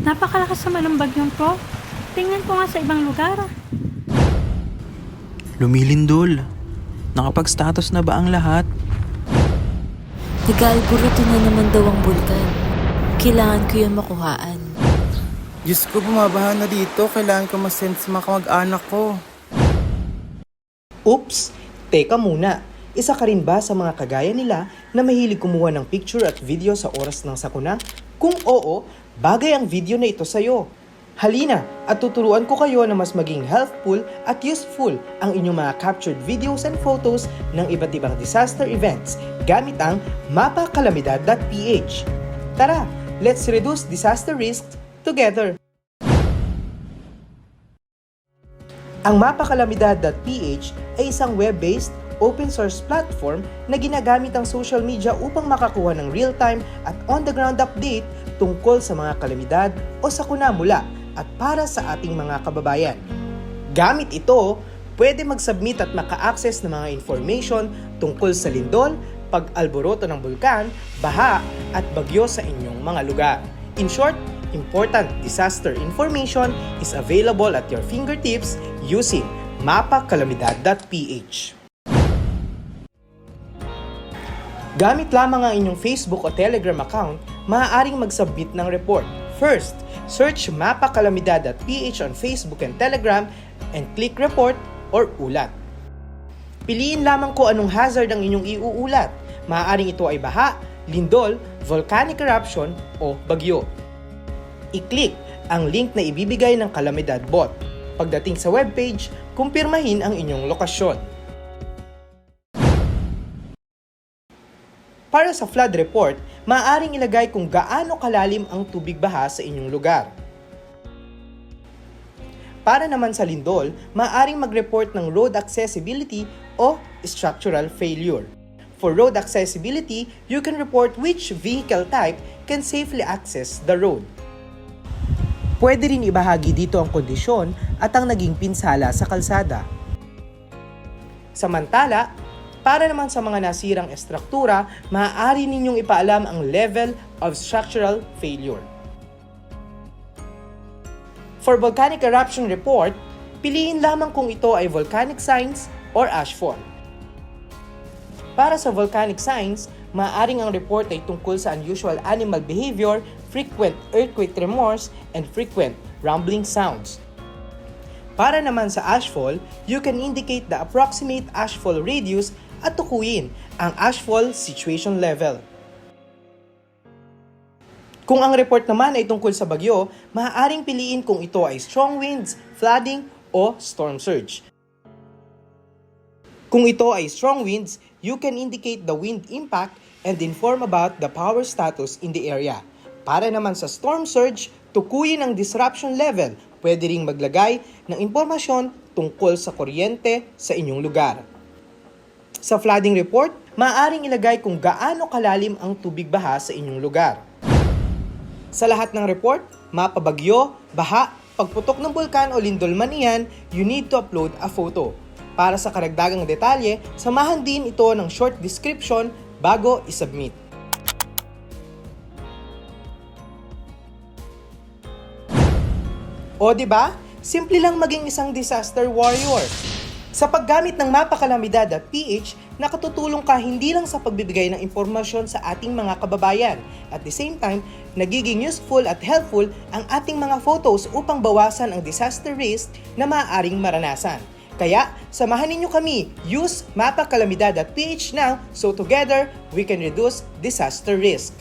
Napakalakas naman ng bagyong to. Tingnan ko nga sa ibang lugar. Lumilindol. Nakapag-status na ba ang lahat? Nag-aalburuto na naman daw ang bulkan. Kailangan ko yung makuhaan. Diyos ko, bumabaha na dito. Kailangan ko masend sa mga kamag-anak ko. Oops! Teka muna. Isa ka rin ba sa mga kagaya nila na mahilig kumuha ng picture at video sa oras ng sakuna? Kung oo, bagay ang video na ito sa'yo. Halina at tuturuan ko kayo na mas maging healthful at useful ang inyong mga captured videos and photos ng iba't ibang disaster events gamit ang mapakalamidad.ph. Tara, let's reduce disaster risks together! Ang mapakalamidad.ph ay isang web-based, open-source platform na ginagamit ang social media upang makakuha ng real-time at on-the-ground update tungkol sa mga kalamidad o sakuna mula at para sa ating mga kababayan. Gamit ito, pwede mag-submit at maka-access ng mga information tungkol sa lindol, pag-alboroto ng bulkan, baha at bagyo sa inyong mga lugar. In short, important disaster information is available at your fingertips using mapakalamidad.ph. Gamit lamang ang inyong Facebook o Telegram account, maaaring mag-submit ng report. First, search mapakalamidad.ph on Facebook and Telegram and click report or ulat. Piliin lamang kung anong hazard ang inyong iuulat. Maaaring ito ay baha, lindol, volcanic eruption o bagyo. I-click ang link na ibibigay ng Kalamidad Bot. Pagdating sa webpage, kumpirmahin ang inyong lokasyon. Para sa flood report, maaaring ilagay kung gaano kalalim ang tubig baha sa inyong lugar. Para naman sa lindol, maaaring mag-report ng road accessibility o structural failure. For road accessibility, you can report which vehicle type can safely access the road. Pwede rin ibahagi dito ang kondisyon at ang naging pinsala sa kalsada. Samantala, para naman sa mga nasirang estruktura, maaari ninyong ipaalam ang level of structural failure. For volcanic eruption report, piliin lamang kung ito ay volcanic signs or ashfall. Para sa volcanic signs, maaaring ang report ay tungkol sa unusual animal behavior, frequent earthquake tremors, and frequent rumbling sounds. Para naman sa ashfall, you can indicate the approximate ashfall radius at tukuyin ang ashfall situation level. Kung ang report naman ay tungkol sa bagyo, maaaring piliin kung ito ay strong winds, flooding, o storm surge. Kung ito ay strong winds, you can indicate the wind impact and inform about the power status in the area. Para naman sa storm surge, tukuyin ang disruption level. Pwede ring maglagay ng impormasyon tungkol sa kuryente sa inyong lugar. Sa flooding report, maaaring ilagay kung gaano kalalim ang tubig baha sa inyong lugar. Sa lahat ng report, mapabagyo, baha, pagputok ng bulkan o lindol man iyan, you need to upload a photo. Para sa karagdagang detalye, samahan din ito ng short description bago isubmit. O diba? Simple lang maging isang disaster warrior. Sa paggamit ng mapakalamidad.ph, nakatutulong ka hindi lang sa pagbibigay ng impormasyon sa ating mga kababayan. At the same time, nagiging useful at helpful ang ating mga photos upang bawasan ang disaster risk na maaaring maranasan. Kaya, samahan ninyo kami, use mapakalamidad.ph now so together we can reduce disaster risk.